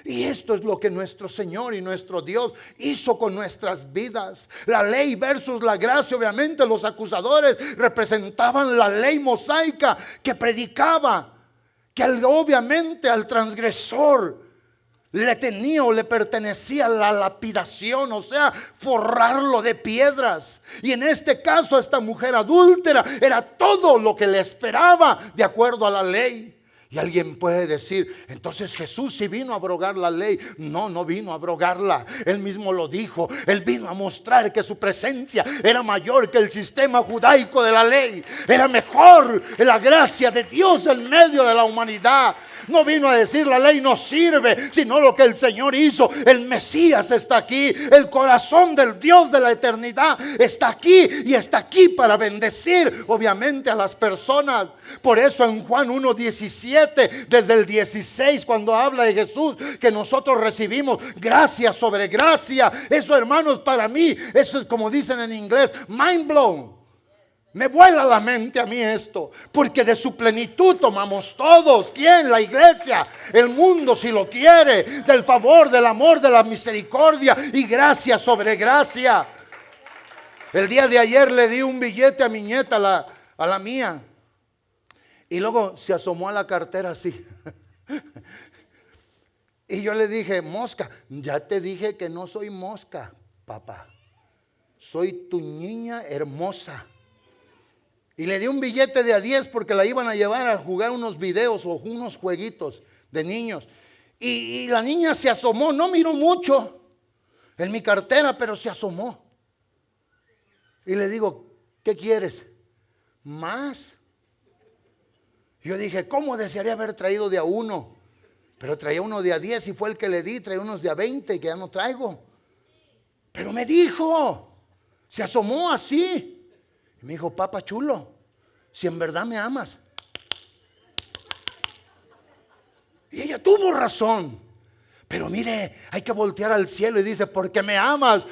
Y esto es lo que nuestro Señor y nuestro Dios hizo con nuestras vidas. La ley versus la gracia. Obviamente los acusadores representaban la ley mosaica que predicaba que obviamente al transgresor le tenía o le pertenecía la lapidación, o sea, forrarlo de piedras. Y en este caso, esta mujer adúltera era todo lo que le esperaba de acuerdo a la ley. Y alguien puede decir, entonces Jesús sí vino a abrogar la ley. No, no vino a abrogarla. Él mismo lo dijo. Él vino a mostrar que su presencia era mayor que el sistema judaico de la ley. Era mejor la gracia de Dios en medio de la humanidad. No vino a decir la ley no sirve, sino lo que el Señor hizo. El Mesías está aquí. El corazón del Dios de la eternidad está aquí. Y está aquí para bendecir obviamente a las personas. Por eso en Juan 1:17, desde el 16, cuando habla de Jesús, que nosotros recibimos gracia sobre gracia. Eso, hermanos, para mí, eso es como dicen en inglés, mind blown. Me vuela la mente a mí esto, porque de su plenitud tomamos todos. ¿Quién? La iglesia, el mundo si lo quiere, del favor, del amor, de la misericordia y gracia sobre gracia. El día de ayer le di un billete a mi nieta, a la mía. Y luego se asomó a la cartera así. Y yo le dije, mosca, ya te dije que no soy mosca, papá. Soy tu niña hermosa. Y le di un billete de a 10 porque la iban a llevar a jugar unos videos o unos jueguitos de niños. Y la niña se asomó, no miró mucho en mi cartera, pero se asomó. Y le digo, ¿qué quieres? ¿Más? Yo dije, ¿cómo desearía haber traído de a 1? Pero traía uno de a 10 y fue el que le di. Traía unos de a 20 que ya no traigo. Pero me dijo, se asomó así. Y me dijo, papá chulo, si en verdad me amas. Y ella tuvo razón. Pero mire, hay que voltear al cielo y dice, porque me amas.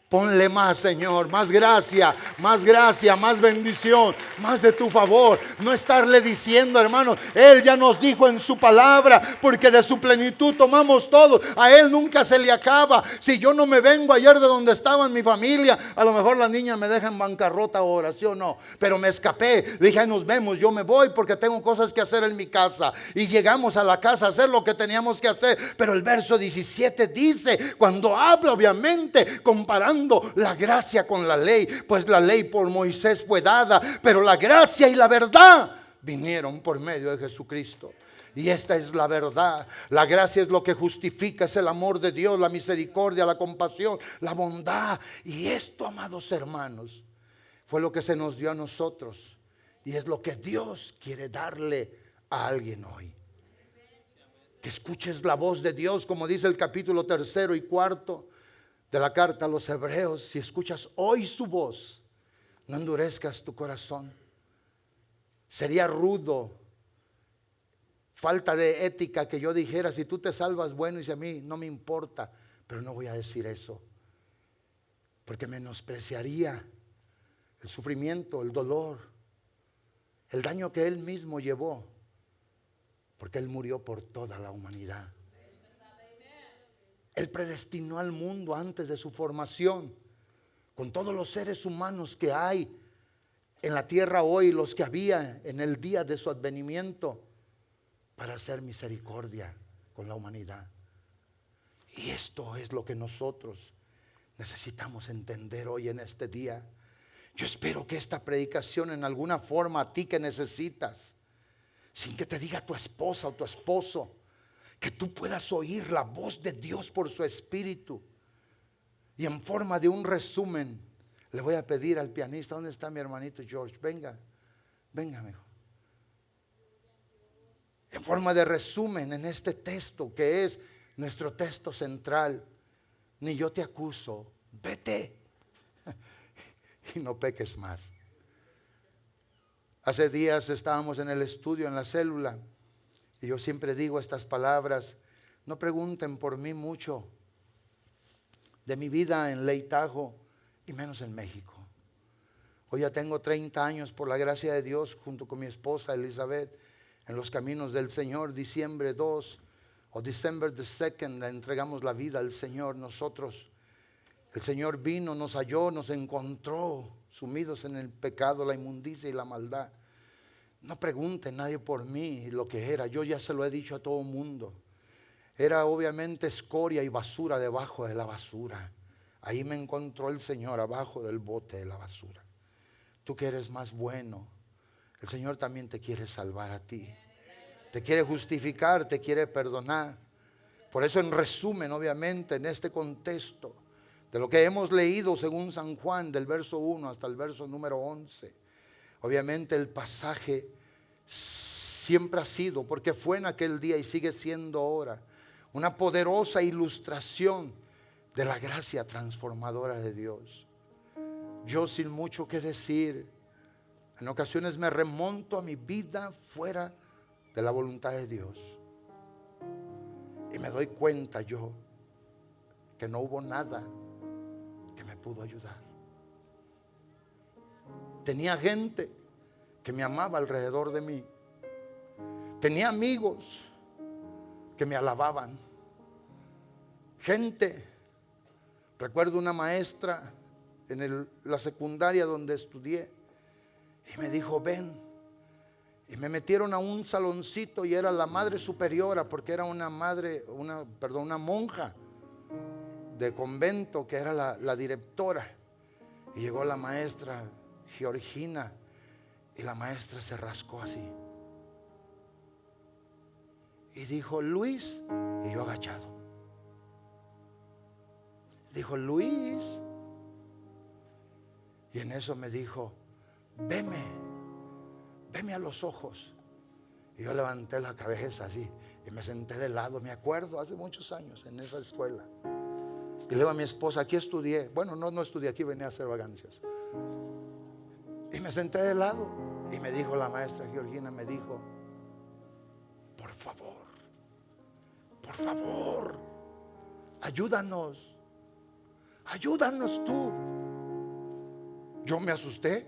Ponle más, Señor, más gracia, más bendición, más de tu favor. No estarle diciendo, hermano, Él ya nos dijo en su palabra, porque de su plenitud tomamos todo. A Él nunca se le acaba. Si yo no me vengo ayer de donde estaba en mi familia, a lo mejor la niña me deja en bancarrota o oración, no. Pero me escapé, dije, ahí nos vemos, yo me voy porque tengo cosas que hacer en mi casa. Y llegamos a la casa a hacer lo que teníamos que hacer. Pero el verso 17 dice, cuando habla obviamente, comparando la gracia con la ley, pues la ley por Moisés fue dada, pero la gracia y la verdad vinieron por medio de Jesucristo. Y esta es la verdad. La gracia es lo que justifica, es el amor de Dios, la misericordia, la compasión, la bondad. Y esto, amados hermanos, fue lo que se nos dio a nosotros. Y es lo que Dios quiere darle a alguien hoy. Que escuches la voz de Dios, como dice el capítulo 3 y 4 de la carta a los Hebreos. Si escuchas hoy su voz, no endurezcas tu corazón. Sería rudo, falta de ética que yo dijera, si tú te salvas, bueno, y si a mí no me importa. Pero no voy a decir eso, porque menospreciaría el sufrimiento, el dolor, el daño que Él mismo llevó, porque Él murió por toda la humanidad. Él predestinó al mundo antes de su formación, con todos los seres humanos que hay en la tierra hoy, los que había en el día de su advenimiento, para hacer misericordia con la humanidad. Y esto es lo que nosotros necesitamos entender hoy en este día. Yo espero que esta predicación en alguna forma a ti que necesitas, sin que te diga tu esposa o tu esposo, que tú puedas oír la voz de Dios por su Espíritu. Y en forma de un resumen, le voy a pedir al pianista, ¿dónde está mi hermanito George? Venga, amigo. En forma de resumen en este texto que es nuestro texto central. Ni yo te acuso, vete y no peques más. Hace días estábamos en el estudio, en la célula, y yo siempre digo estas palabras. No pregunten por mí mucho de mi vida en Ley Tahoe y menos en México. Hoy ya tengo 30 años por la gracia de Dios junto con mi esposa Elizabeth en los caminos del Señor. Diciembre 2 o December the 2nd entregamos la vida al Señor nosotros. El Señor vino, nos halló, nos encontró sumidos en el pecado, la inmundicia y la maldad. No pregunte nadie por mí lo que era. Yo ya se lo he dicho a todo el mundo. Era obviamente escoria y basura debajo de la basura. Ahí me encontró el Señor, abajo del bote de la basura. Tú que eres más bueno, el Señor también te quiere salvar a ti. Te quiere justificar, te quiere perdonar. Por eso, en resumen, obviamente, en este contexto de lo que hemos leído según San Juan, del verso 1 hasta el verso número 11, obviamente el pasaje siempre ha sido, porque fue en aquel día y sigue siendo ahora, una poderosa ilustración de la gracia transformadora de Dios. Yo, sin mucho que decir, en ocasiones me remonto a mi vida fuera de la voluntad de Dios y me doy cuenta yo que no hubo nada que me pudo ayudar. Tenía gente que me amaba alrededor de mí. Tenía amigos que me alababan. Gente, recuerdo una maestra en la secundaria donde estudié, y me dijo, ven, Y me metieron a un saloncito y era la madre superiora, porque era una monja de convento que era la directora. Y llegó la maestra Georgina y la maestra se rascó así. Y dijo, Luis, y yo agachado. Dijo, Luis. Y en eso me dijo, veme a los ojos. Y yo levanté la cabeza así y me senté de lado. Me acuerdo hace muchos años en esa escuela. Y le digo a mi esposa, aquí estudié. Bueno, no estudié, aquí venía a hacer vagancias. Y me senté de lado. Y me dijo la maestra Georgina, me dijo, por favor, ayúdanos tú. Yo me asusté.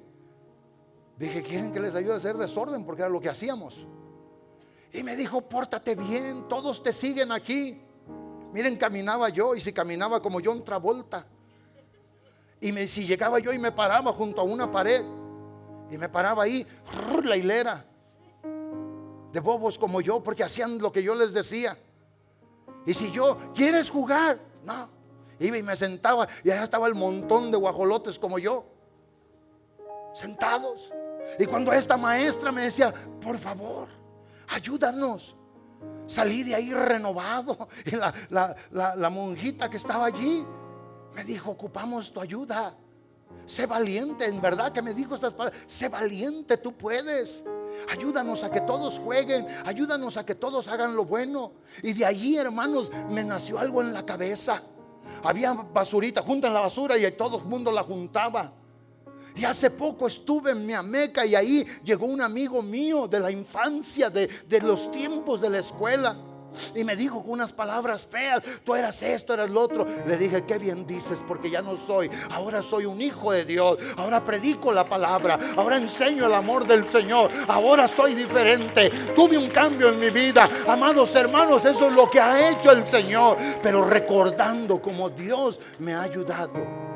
Dije, ¿quieren que les ayude a hacer desorden? Porque era lo que hacíamos. Y me dijo, pórtate bien, todos te siguen aquí. Miren, caminaba yo, y si caminaba como John Travolta. Y si llegaba yo y me paraba junto a una pared, y me paraba ahí, la hilera de bobos como yo, porque hacían lo que yo les decía. Y si yo, ¿quieres jugar? No. Iba y me sentaba, y allá estaba el montón de guajolotes como yo, sentados. Y cuando esta maestra me decía, por favor, ayúdanos, salí de ahí renovado. Y la monjita que estaba allí me dijo, ocupamos tu ayuda. Sé valiente, en verdad que me dijo estas palabras. Sé valiente, tú puedes. Ayúdanos a que todos jueguen, ayúdanos a que todos hagan lo bueno. Y de allí, hermanos, me nació algo en la cabeza. Había basurita, juntan la basura y todo el mundo la juntaba. Y hace poco estuve en Miameca y ahí llegó un amigo mío de la infancia, de los tiempos de la escuela. Y me dijo con unas palabras feas, tú eras esto, eras lo otro. Le dije, qué bien dices, porque ya no soy. Ahora soy un hijo de Dios. Ahora predico la palabra. Ahora enseño el amor del Señor. Ahora soy diferente. Tuve un cambio en mi vida. Amados hermanos, eso es lo que ha hecho el Señor. Pero recordando cómo Dios me ha ayudado.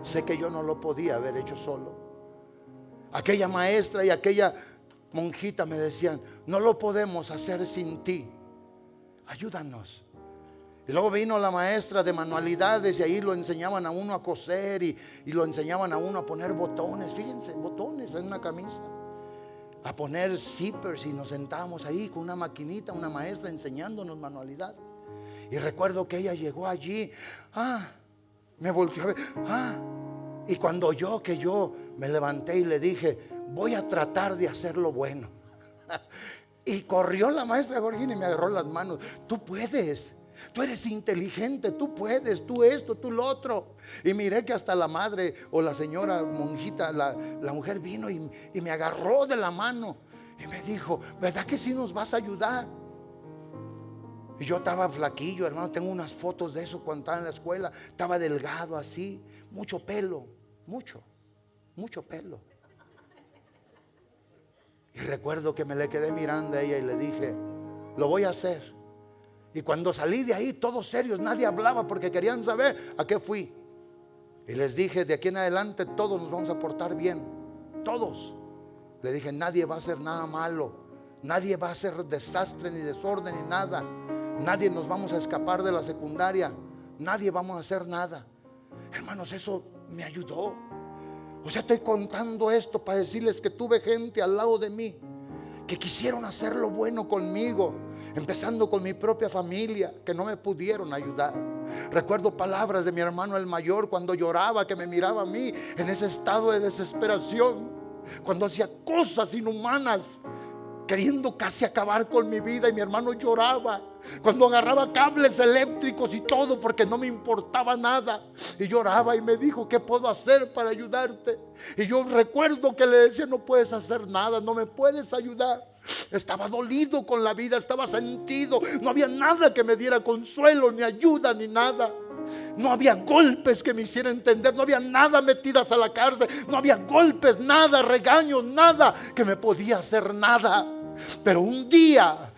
Sé que yo no lo podía haber hecho solo. Aquella maestra y aquella monjita me decían, no lo podemos hacer sin ti. Ayúdanos. Y luego vino la maestra de manualidades y ahí lo enseñaban a uno a coser y lo enseñaban a uno a poner botones. Fíjense, botones en una camisa, a poner zippers, y nos sentábamos ahí con una maquinita, una maestra enseñándonos manualidades. Y recuerdo que ella llegó allí, me volteó a ver, y cuando oyó que yo me levanté y le dije, voy a tratar de hacer lo bueno. Y corrió la maestra Georgina y me agarró las manos. Tú puedes, tú eres inteligente, tú puedes, tú esto, tú lo otro. Y miré que hasta la madre o la señora monjita, la mujer vino y me agarró de la mano y me dijo, ¿verdad que sí nos vas a ayudar? Y yo estaba flaquillo, hermano, tengo unas fotos de eso cuando estaba en la escuela. Estaba delgado así, mucho pelo, mucho pelo. Y recuerdo que me le quedé mirando a ella y le dije, lo voy a hacer. Y cuando salí de ahí, todos serios, nadie hablaba porque querían saber a qué fui. Y les dije, de aquí en adelante todos nos vamos a portar bien, todos. Le dije, nadie va a hacer nada malo, nadie va a hacer desastre ni desorden ni nada. Nadie nos vamos a escapar de la secundaria, nadie vamos a hacer nada. Hermanos, eso me ayudó. O sea, estoy contando esto para decirles que tuve gente al lado de mí que quisieron hacer lo bueno conmigo, empezando con mi propia familia, que no me pudieron ayudar. Recuerdo palabras de mi hermano el mayor cuando lloraba, que me miraba a mí en ese estado de desesperación, cuando hacía cosas inhumanas, queriendo casi acabar con mi vida, y mi hermano lloraba cuando agarraba cables eléctricos y todo, porque no me importaba nada, y lloraba y me dijo, ¿qué puedo hacer para ayudarte? Y yo recuerdo que le decía, no puedes hacer nada, no me puedes ayudar. Estaba dolido con la vida, estaba sentido, no había nada que me diera consuelo, ni ayuda, ni nada. No había golpes que me hicieran entender, no había nada metidas a la cárcel, no había golpes, nada, regaños, nada que me podía hacer nada. Pero un día,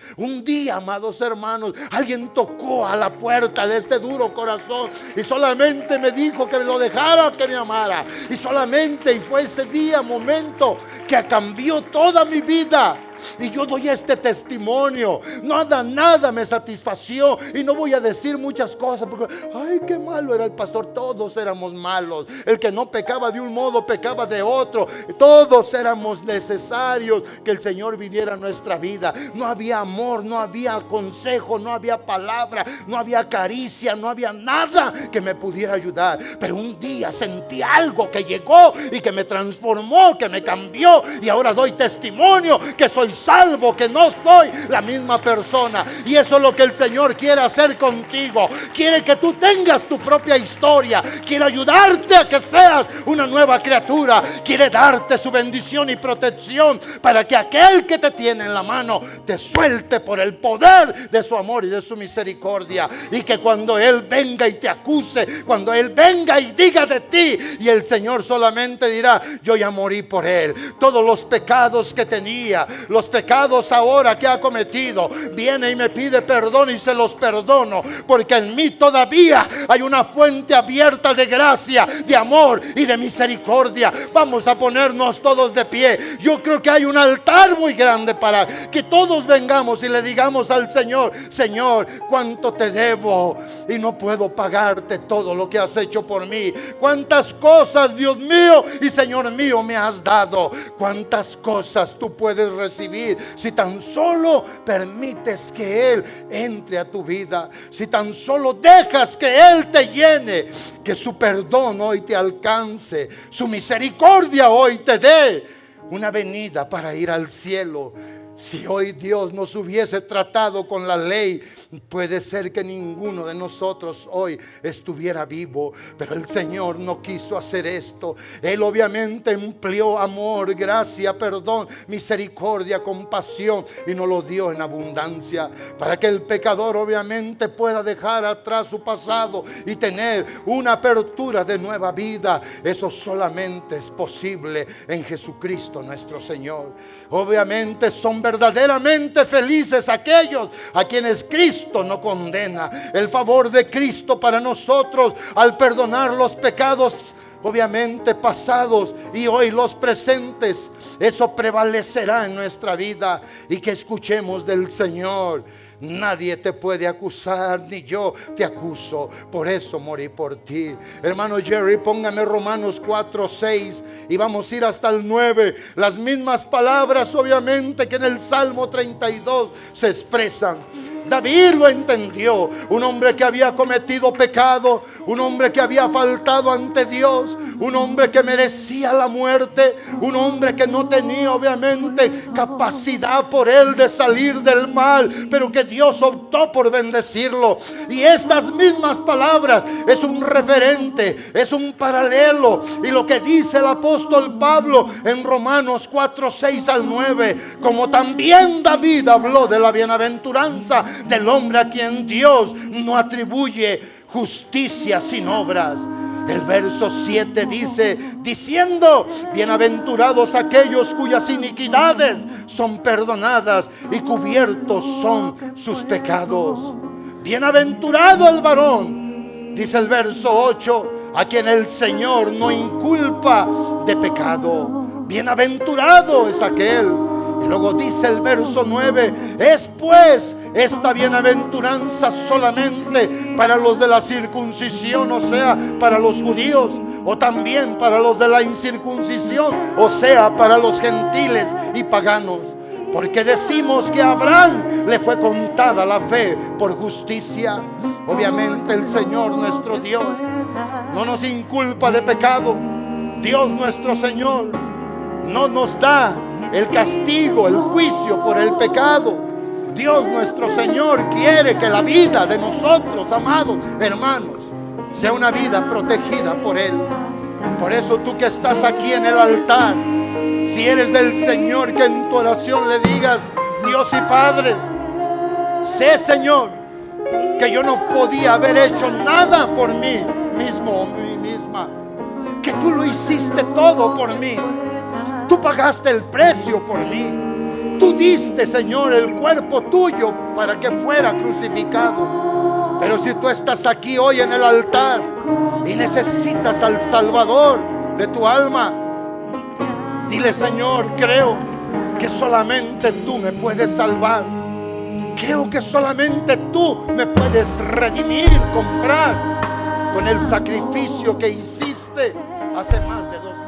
amados hermanos, alguien tocó a la puerta de este duro corazón y solamente me dijo que me lo dejara, que me amara. Y solamente, y fue ese día, momento, que cambió toda mi vida. Y yo doy este testimonio. Nada me satisfació. Y no voy a decir muchas cosas porque, ay, qué malo era el pastor. Todos éramos malos. El que no pecaba de un modo, pecaba de otro. Todos éramos necesarios que el Señor viniera a nuestra vida. No había amor, no había consejo, no había palabra, no había caricia, no había nada que me pudiera ayudar. Pero un día sentí algo que llegó y que me transformó, que me cambió, y ahora doy testimonio que soy salvo, que no soy la misma persona. Y eso es lo que el Señor quiere hacer contigo. Quiere que tú tengas tu propia historia. Quiere ayudarte a que seas una nueva criatura. Quiere darte su bendición y protección para que aquel que te tiene en la mano te suelte por el poder de su amor y de su misericordia. Y que cuando Él venga y te acuse, cuando Él venga y diga de ti, y el Señor solamente dirá: yo ya morí por él. Todos los pecados que tenía, los pecados ahora que ha cometido, viene y me pide perdón y se los perdono, porque en mí todavía hay una fuente abierta de gracia, de amor y de misericordia. Vamos a ponernos todos de pie. Yo creo que hay un altar muy grande para que todos vengamos y le digamos al Señor: Señor, cuánto te debo y no puedo pagarte todo lo que has hecho por mí. Cuántas cosas, Dios mío y Señor mío, me has dado. Cuántas cosas tú puedes recibir si tan solo permites que Él entre a tu vida, si tan solo dejas que Él te llene, que su perdón hoy te alcance, su misericordia hoy te dé una venida para ir al cielo. Si hoy Dios nos hubiese tratado con la ley, puede ser que ninguno de nosotros hoy estuviera vivo. Pero el Señor no quiso hacer esto. Él obviamente empleó amor, gracia, perdón, misericordia, compasión, y nos lo dio en abundancia, para que el pecador obviamente pueda dejar atrás su pasado y tener una apertura de nueva vida. Eso solamente es posible en Jesucristo nuestro Señor. Obviamente son verdaderamente felices aquellos a quienes Cristo no condena. El favor de Cristo para nosotros al perdonar los pecados, obviamente pasados y hoy los presentes, eso prevalecerá en nuestra vida. Y que escuchemos del Señor: nadie te puede acusar, ni yo te acuso, por eso morí por ti. Hermano Jerry, póngame Romanos 4:6 y vamos a ir hasta el 9. Las mismas palabras obviamente que en el Salmo 32 se expresan. David lo entendió, un hombre que había cometido pecado, un hombre que había faltado ante Dios, un hombre que merecía la muerte, un hombre que no tenía obviamente capacidad por él de salir del mal, pero que Dios optó por bendecirlo. Y estas mismas palabras es un referente, es un paralelo, y lo que dice el apóstol Pablo en Romanos 4:6 al 9, como también David habló de la bienaventuranza del hombre a quien Dios no atribuye justicia sin obras. El verso 7 dice, diciendo: bienaventurados aquellos cuyas iniquidades son perdonadas y cubiertos son sus pecados. Bienaventurado el varón, dice el verso 8, a quien el Señor no inculpa de pecado. Bienaventurado es aquel. Y luego dice el verso 9: es pues esta bienaventuranza solamente para los de la circuncisión, o sea, para los judíos, o también para los de la incircuncisión, o sea, para los gentiles y paganos. Porque decimos que a Abraham le fue contada la fe por justicia. Obviamente el Señor nuestro Dios no nos inculpa de pecado. Dios nuestro Señor no nos da el castigo, el juicio por el pecado. Dios nuestro Señor quiere que la vida de nosotros, amados hermanos, sea una vida protegida por Él. Por eso tú que estás aquí en el altar, si eres del Señor, que en tu oración le digas: Dios y Padre, sé, Señor, que yo no podía haber hecho nada por mí mismo o mí misma, que tú lo hiciste todo por mí. Tú pagaste el precio por mí. Tú diste, Señor, el cuerpo tuyo para que fuera crucificado. Pero si tú estás aquí hoy en el altar y necesitas al Salvador de tu alma, dile: Señor, creo que solamente tú me puedes salvar. Creo que solamente tú me puedes redimir, comprar con el sacrificio que hiciste hace más de 2